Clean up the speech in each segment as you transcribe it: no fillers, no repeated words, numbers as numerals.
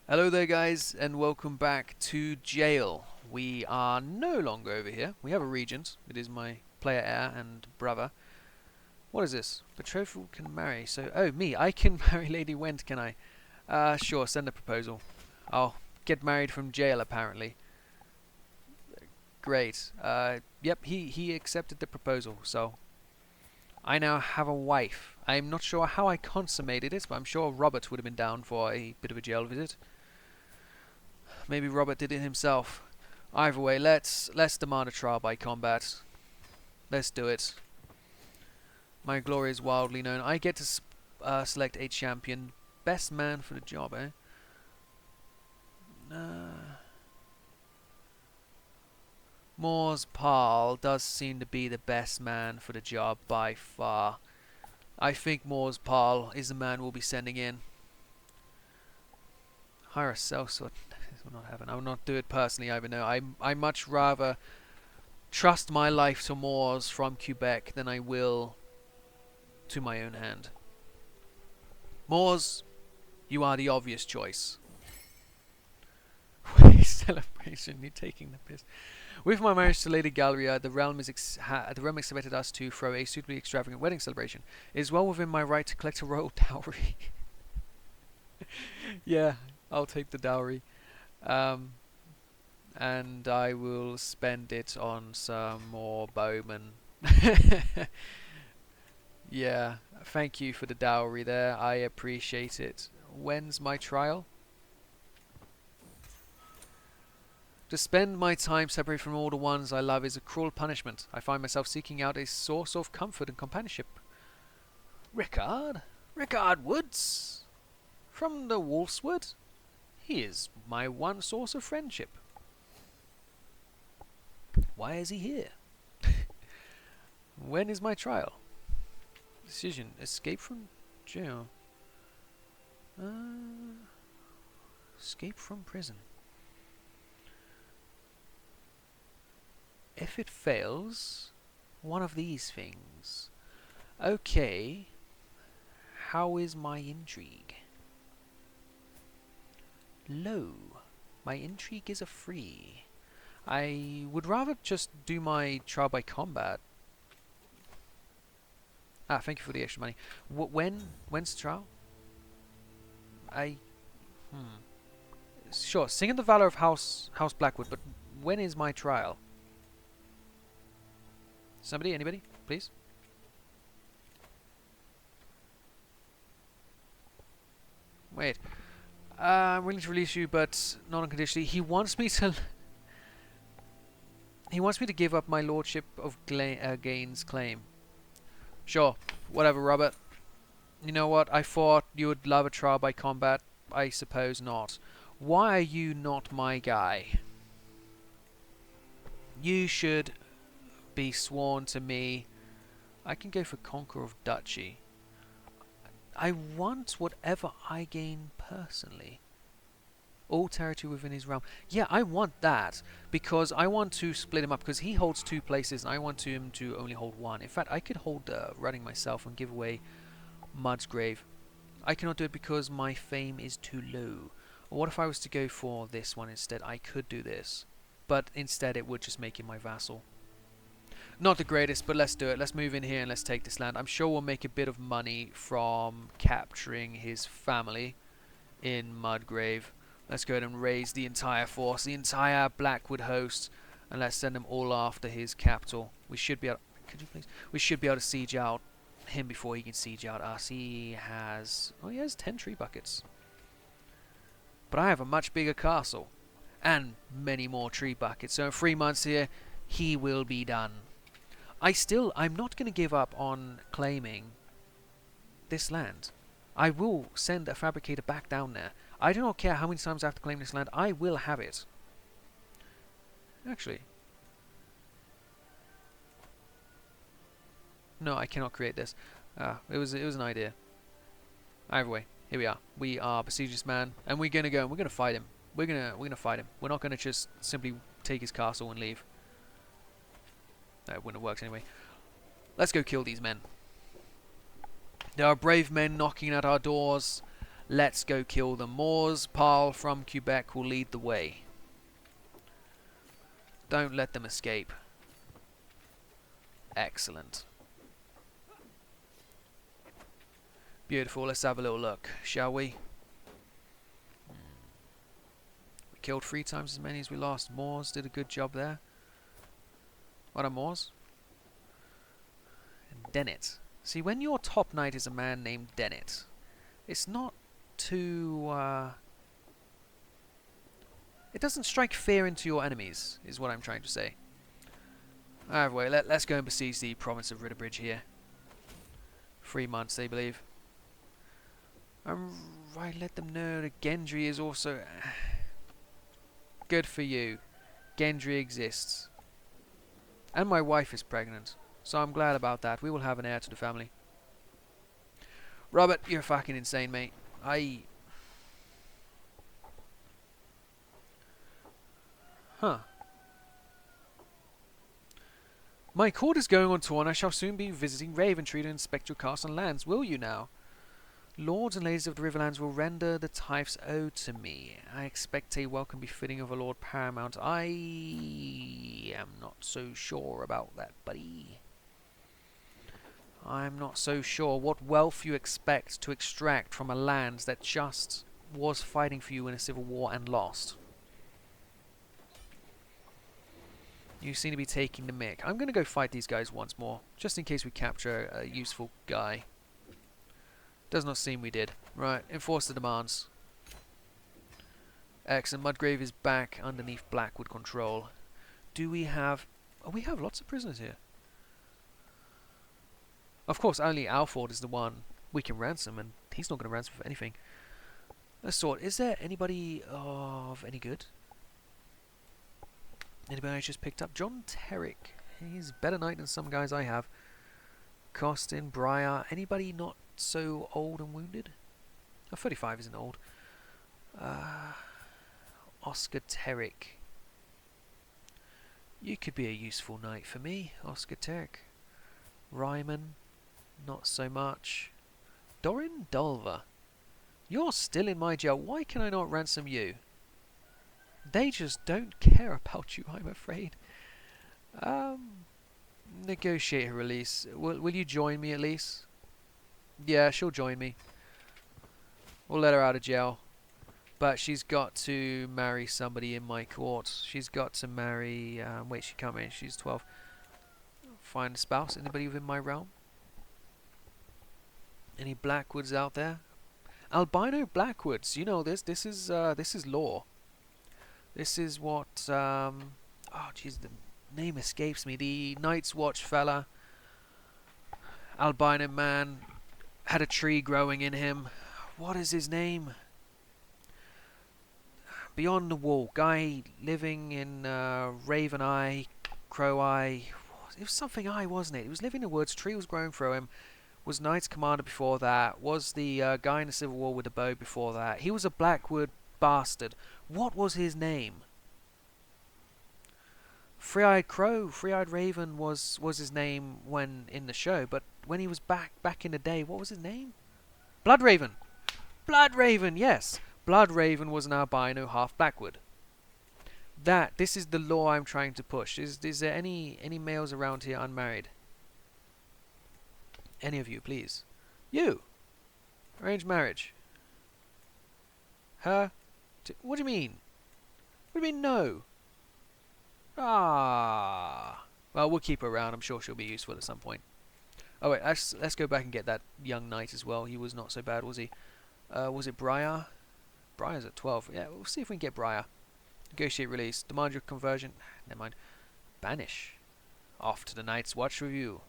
Hello there guys and welcome back to jail. We are no longer over here. We have a regent. It is my player heir and brother. What is this? Betrothal can marry. So, oh me, I can marry Lady Went, can I? Sure, send a proposal. I'll get married from jail apparently. Great. Yep, he accepted the proposal, so I now have a wife. I'm not sure how I consummated it, but I'm sure Robert would have been down for a bit of a jail visit. Maybe Robert did it himself. Either way, let's demand a trial by combat. Let's do it. My glory is wildly known. I get to select a champion. Best man for the job, eh? Moore's Pal does seem to be the best man for the job by far. I think Moore's Pal is the man we'll be sending in. Hire a sellsword. Will not happen. I will not do it personally, even though I much rather trust my life to Moors from Quebec than I will to my own hand. Moors, you are the obvious choice. Celebration, you're taking the piss. With my marriage to Lady Galleria, the realm expected us to throw a suitably extravagant wedding celebration. It is well within my right to collect a royal dowry. Yeah, I'll take the dowry. And I will spend it on some more bowmen. Yeah, thank you for the dowry there. I appreciate it. When's my trial? To spend my time separated from all the ones I love is a cruel punishment. I find myself seeking out a source of comfort and companionship. Rickard? Rickard Woods? From the Wolfswood? He is my one source of friendship. Why is he here? When is my trial? Decision. Escape from jail. Escape from prison. If it fails, one of these things. Okay. How is my intrigue? Low. My intrigue is a free. I would rather just do my trial by combat. Ah, thank you for the extra money. When's the trial? Sure, sing in the valor of House Blackwood, but when is my trial? Somebody, anybody, please? Wait. I'm willing to release you, but not unconditionally. He wants me to give up my lordship of Gaines' claim. Sure, whatever, Robert. You know what? I thought you would love a trial by combat. I suppose not. Why are you not my guy? You should be sworn to me. I can go for Conqueror of Duchy. I want whatever I gain personally. All territory within his realm. Yeah, I want that because I want to split him up because he holds 2 places and I want him to only hold 1. In fact, I could hold Running myself and give away Mud's Grave. I cannot do it because my fame is too low. Or what if I was to go for this one instead? I could do this, but instead it would just make him my vassal. Not the greatest, but let's do it. Let's move in here and let's take this land. I'm sure we'll make a bit of money from capturing his family in Mudgrave. Let's go ahead and raise the entire force, the entire Blackwood host, and let's send them all after his capital. We should be able. Could you please? We should be able to siege out him before he can siege out us. He has 10 tree buckets, but I have a much bigger castle and many more tree buckets. So in 3 months here, he will be done. I'm not going to give up on claiming this land. I will send a fabricator back down there. I do not care how many times I have to claim this land. I will have it. Actually, no, I cannot create this. It was an idea. Either way, here we are. We are besiege this man, and we're gonna go and we're gonna fight him. We're gonna fight him. We're not gonna just simply take his castle and leave. That wouldn't have worked anyway. Let's go kill these men. There are brave men knocking at our doors. Let's go kill the Moors. Paul from Quebec will lead the way. Don't let them escape. Excellent. Beautiful. Let's have a little look, shall we? We killed 3 times as many as we lost. Moors did a good job there. What are Moors? And Dennett. See, when your top knight is a man named Dennett, it's not too... it doesn't strike fear into your enemies, is what I'm trying to say. Either way, let's go and besiege the province of Ridderbridge here. 3 months, they believe. Right, let them know that Gendry is also... Good for you. Gendry exists. And my wife is pregnant. So I'm glad about that. We will have an heir to the family. Robert, you're fucking insane, mate. Huh. My court is going on tour and I shall soon be visiting Raventree to inspect your castle and lands. Will you now? Lords and ladies of the Riverlands will render the tithes owed to me. I expect a welcome befitting of a Lord Paramount. I am not so sure about that, buddy. I'm not so sure what wealth you expect to extract from a land that just was fighting for you in a civil war and lost. You seem to be taking the mick. I'm going to go fight these guys once more, just in case we capture a useful guy. Does not seem we did. Right, enforce the demands. Excellent. Mudgrave is back underneath Blackwood control. Do we have... Oh, we have lots of prisoners here. Of course, only Alford is the one we can ransom, and he's not going to ransom for anything. Let's sort. Is there anybody of any good? Anybody I just picked up? John Terrick. He's a better knight than some guys I have. Costin, Briar. Anybody not so old and wounded? Oh, 35 isn't old. Oscar Terrick. You could be a useful knight for me, Oscar Terrick. Ryman. Not so much. Dorin Dulver. You're still in my jail. Why can I not ransom you? They just don't care about you, I'm afraid. Negotiate her release. Will you join me at least? Yeah, she'll join me. We'll let her out of jail. But she's got to marry somebody in my court. She's got to marry... wait, she can't marry. She's 12. Find a spouse. Anybody within my realm? Any Blackwoods out there? Albino Blackwoods. You know this. This is law. This is what... oh, jeez, the name escapes me. The Night's Watch fella. Albino man. Had a tree growing in him. What is his name? Beyond the Wall. Guy living in Raven Eye, Crow Eye. It was something Eye, wasn't it? He was living in the woods. Tree was growing through him. Was Knight's Commander before that. Was the guy in the Civil War with the bow before that. He was a Blackwood bastard. What was his name? Three-Eyed Crow, Three-Eyed Raven was his name when in the show, but when he was back in the day, what was his name? Bloodraven! Bloodraven, yes! Bloodraven was an albino half Blackwood. This is the law I'm trying to push. Is there any males around here unmarried? Any of you, please. You! Arranged marriage. Her? What do you mean? What do you mean no? Ah. Well, we'll keep her around. I'm sure she'll be useful at some point. Oh wait, let's go back and get that young knight as well. He was not so bad, was he? Was it Briar? Briar's at 12. Yeah, we'll see if we can get Briar. Negotiate release. Demand your conversion. Never mind. Banish. Off to the Night's Watch review.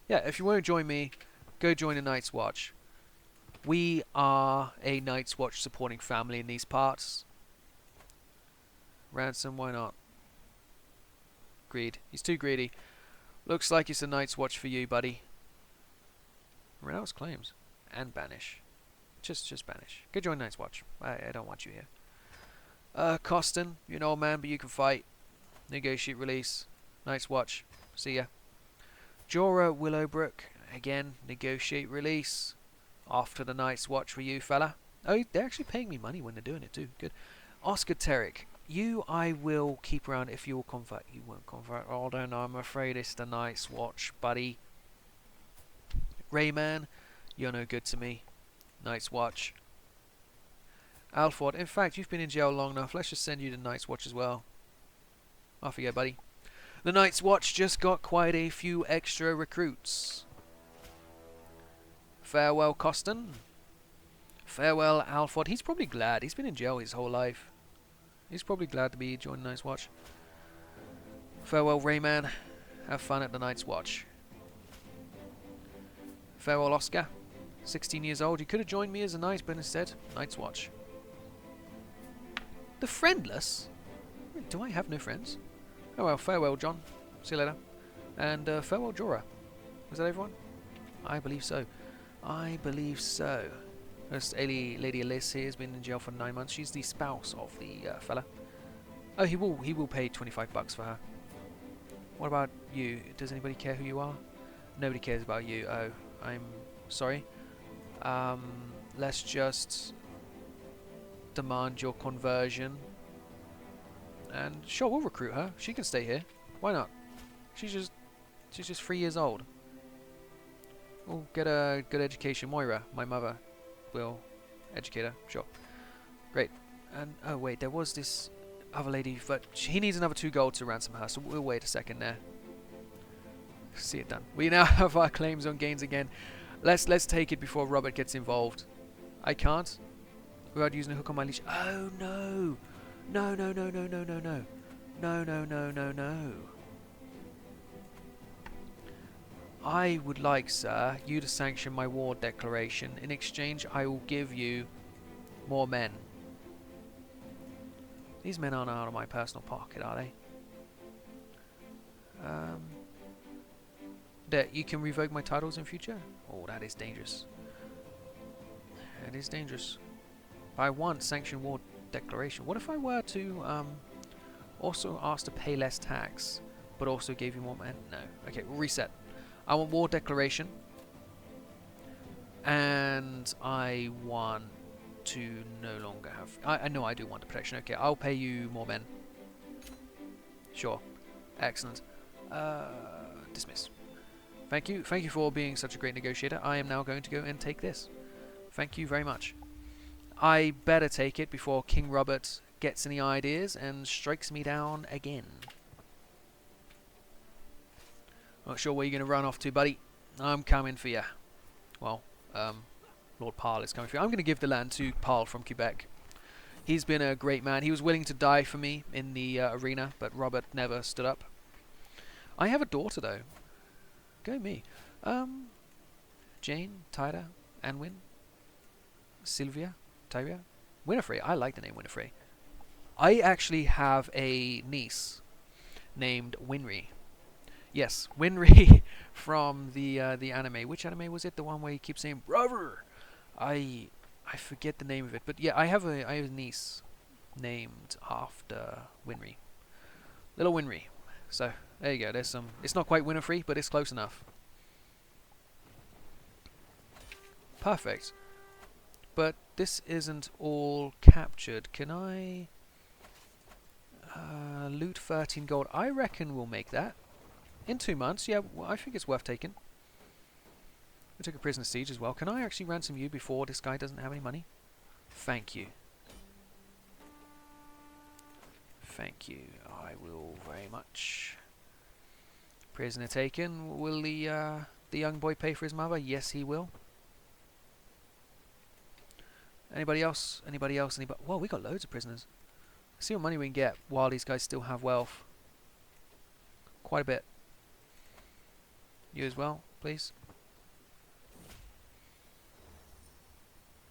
Yeah, if you want to join me, go join the Night's Watch. We are a Night's Watch supporting family in these parts. Ransom, why not? Greed. He's too greedy. Looks like it's a Night's Watch for you, buddy. Renounce claims. And banish. Just banish. Go join Night's Watch. I don't want you here. Costin, you're an old man, but you can fight. Negotiate release. Night's Watch. See ya. Jorah Willowbrook. Again, negotiate release. Off to the Night's Watch for you, fella. Oh, they're actually paying me money when they're doing it too. Good. Oscar Terrick, you I will keep around if you will convert. You won't convert. Oh, then I'm afraid it's the Night's Watch, buddy. Rayman, you're no good to me. Night's Watch. Alford, in fact, you've been in jail long enough. Let's just send you to Night's Watch as well. Off you go, buddy. The Night's Watch just got quite a few extra recruits. Farewell, Coston. Farewell, Alford. He's probably glad. He's been in jail his whole life. He's probably glad to be joining Night's Watch. Farewell, Rayman. Have fun at the Night's Watch. Farewell, Oscar. 16 years old. You could have joined me as a knight, but instead, Night's Watch. The Friendless? Do I have no friends? Oh well, farewell, John. See you later. And farewell, Jorah. Was that everyone? I believe so. I believe so. This Lady Alice here has been in jail for 9 months. She's the spouse of the fella. Oh, he will pay $25 for her. What about you? Does anybody care who you are? Nobody cares about you. Oh, I'm sorry. Let's just demand your conversion. And sure, we'll recruit her. She can stay here. Why not? She's just 3 years old. We'll get a good education. Moira, my mother, will educate her. Sure. Great. And oh wait, there was this other lady, but he needs another 2 gold to ransom her. So we'll wait a second there. See it done. We now have our claims on gains again. Let's take it before Robert gets involved. I can't without using a hook on my leash. Oh no! No, no, no, no, no, no, no. No, no, no, no, no. I would like, sir, you to sanction my war declaration. In exchange, I will give you more men. These men aren't out of my personal pocket, are they? That you can revoke my titles in future? Oh, that is dangerous. That is dangerous. I want sanction war declaration. What if I were to also ask to pay less tax, but also gave you more men? No. Okay, we'll reset. I want war declaration, and I want to no longer have. I know I do want the protection. Okay, I'll pay you more men. Sure. Excellent. Dismiss. Thank you. Thank you for being such a great negotiator. I am now going to go and take this. Thank you very much. I better take it before King Robert gets any ideas and strikes me down again. Not sure where you're going to run off to, buddy. I'm coming for you. Well, Lord Parle is coming for you. I'm going to give the land to Parle from Quebec. He's been a great man. He was willing to die for me in the arena, but Robert never stood up. I have a daughter, though. Go me. Jane, Tyra, Anwin, Sylvia, Tyria, Winifred. I like the name Winifred. I actually have a niece named Winry. Yes, Winry from the anime. Which anime was it? The one where he keeps saying "brother." I forget the name of it, but yeah, I have a niece named after Winry. Little Winry. So there you go. There's some. It's not quite Winifred, but it's close enough. Perfect. But this isn't all captured. Can I loot 13 gold? I reckon we'll make that. In 2 months, yeah, well, I think it's worth taking. We took a prisoner siege as well. Can I actually ransom you before this guy doesn't have any money? Thank you. Thank you. I will very much. Prisoner taken. Will the young boy pay for his mother? Yes, he will. Anybody else? Anybody else? Anybody? Whoa, we got loads of prisoners. Let's see what money we can get while these guys still have wealth. Quite a bit. You as well, please.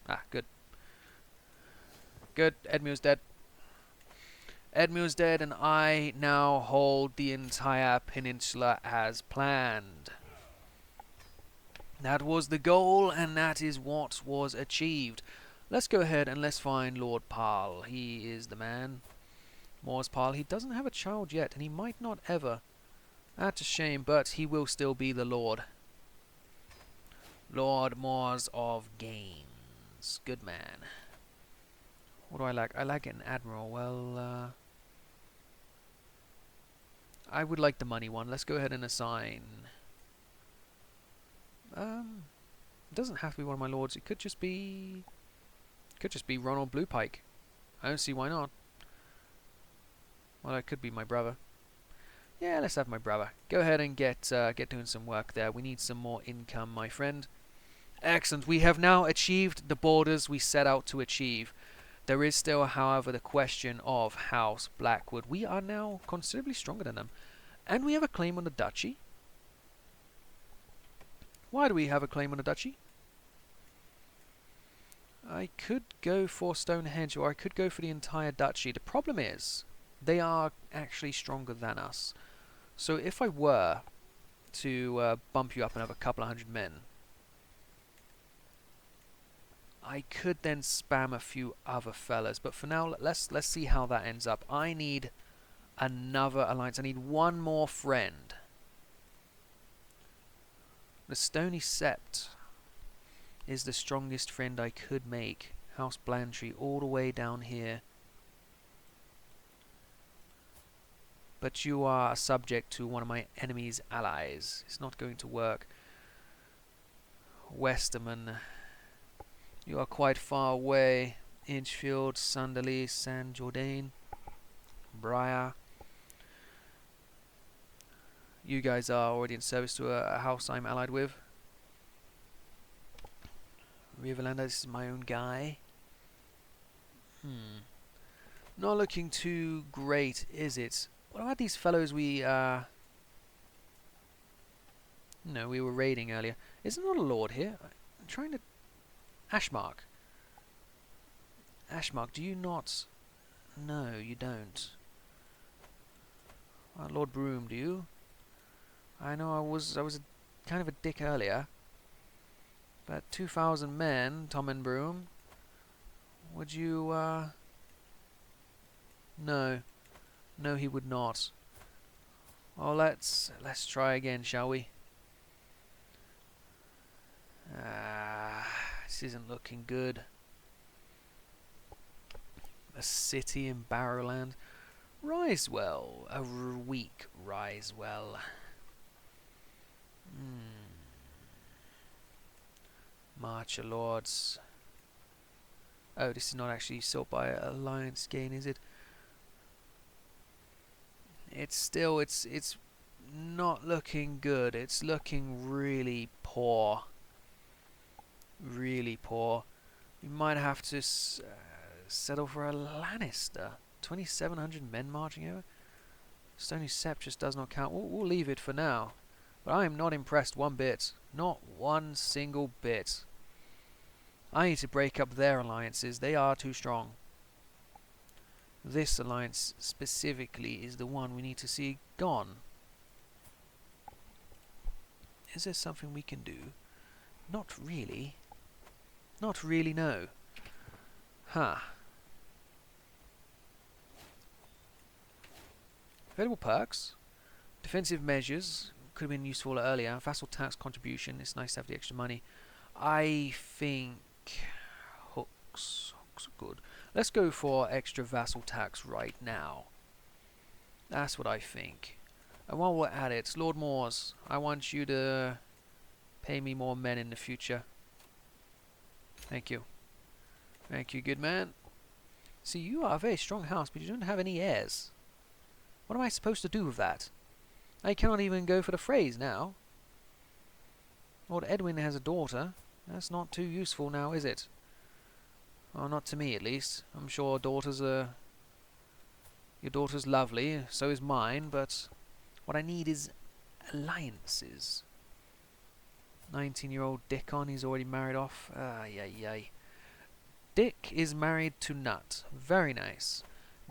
Ah, good. Good. Edmure's dead. Edmure's dead, and I now hold the entire peninsula as planned. That was the goal, and that is what was achieved. Let's go ahead and let's find Lord Parle. He is the man. Mors Parle. He doesn't have a child yet, and he might not ever. That's a shame, but he will still be the Lord. Lord Mors of Games. Good man. What do I lack? I lack an admiral. Well, I would like the money one. Let's go ahead and assign. It doesn't have to be one of my lords. It could just be. Ronald Bluepike. I don't see why not. Well, it could be my brother. Yeah, let's have my brother. Go ahead and get doing some work there. We need some more income, my friend. Excellent. We have now achieved the borders we set out to achieve. There is still, however, the question of House Blackwood. We are now considerably stronger than them. And we have a claim on the duchy. Why do we have a claim on the duchy? I could go for Stonehenge, or I could go for the entire duchy. The problem is, they are actually stronger than us. So if I were to bump you up another couple of hundred men, I could then spam a few other fellas. But for now, let's see how that ends up. I need another alliance. I need one more friend. The Stony Sept is the strongest friend I could make. House Blantyre all the way down here. But you are subject to one of my enemy's allies. It's not going to work. Westerman, you are quite far away. Inchfield, Sunderly, San Jourdain, Briar. You guys are already in service to a house I'm allied with. Riverlands, this is my own guy. Not looking too great, is it? What about these fellows we were raiding earlier? Is there not a lord here? I'm trying to... Ashmark. Ashmark, do you not... No, you don't. Lord Broom, do you? I know I was kind of a dick earlier. But 2,000 men, Tom and Broom. Would you, No. No, he would not. Well, let's try again, shall we? This isn't looking good. A city in Barrowland. Risewell. A weak Risewell. Marcher Lords. Oh, this is not actually sought by alliance gain, is it? It's still, it's not looking good. It's looking really poor. Really poor. We might have to settle for a Lannister. 2,700 men marching over. Stony Sept just does not count. We'll leave it for now. But I am not impressed one bit. Not one single bit. I need to break up their alliances. They are too strong. This alliance specifically is the one we need to see gone. Is there something we can do? Not really. Not really, no. Huh. Available perks. Defensive measures. Could have been useful earlier. Vassal tax contribution. It's nice to have the extra money. I think hooks are good. Let's go for extra vassal tax right now. That's what I think. And while we're at it, Lord Moores, I want you to pay me more men in the future. Thank you. Thank you, good man. See, you are a very strong house, but you don't have any heirs. What am I supposed to do with that? I cannot even go for the phrase now. Lord Edwin has a daughter. That's not too useful now, is it? Well, not to me, at least. I'm sure daughters are... Your daughter's lovely, so is mine, but what I need is alliances. 19-year-old Dickon, he's already married off. Yay. Dick is married to Nut. Very nice.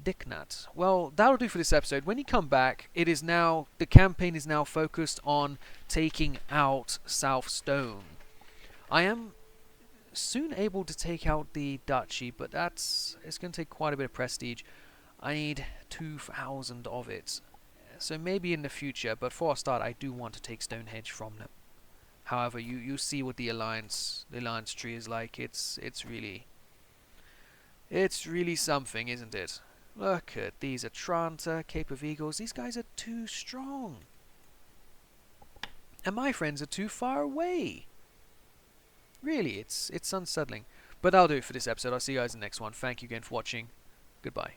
Dick Nut. Well, that'll do for this episode. When you come back, it is now... The campaign is now focused on taking out South Stone. I am soon able to take out the duchy, but it's going to take quite a bit of prestige. I need 2,000 of it. So maybe in the future, but for a start, I do want to take Stonehenge from them. However, you see what the alliance tree is like. It's really It's really something, isn't it? Look at these Atranta, Cape of Eagles. These guys are too strong. And my friends are too far away. Really, it's unsettling. But that'll do it for this episode. I'll see you guys in the next one. Thank you again for watching. Goodbye.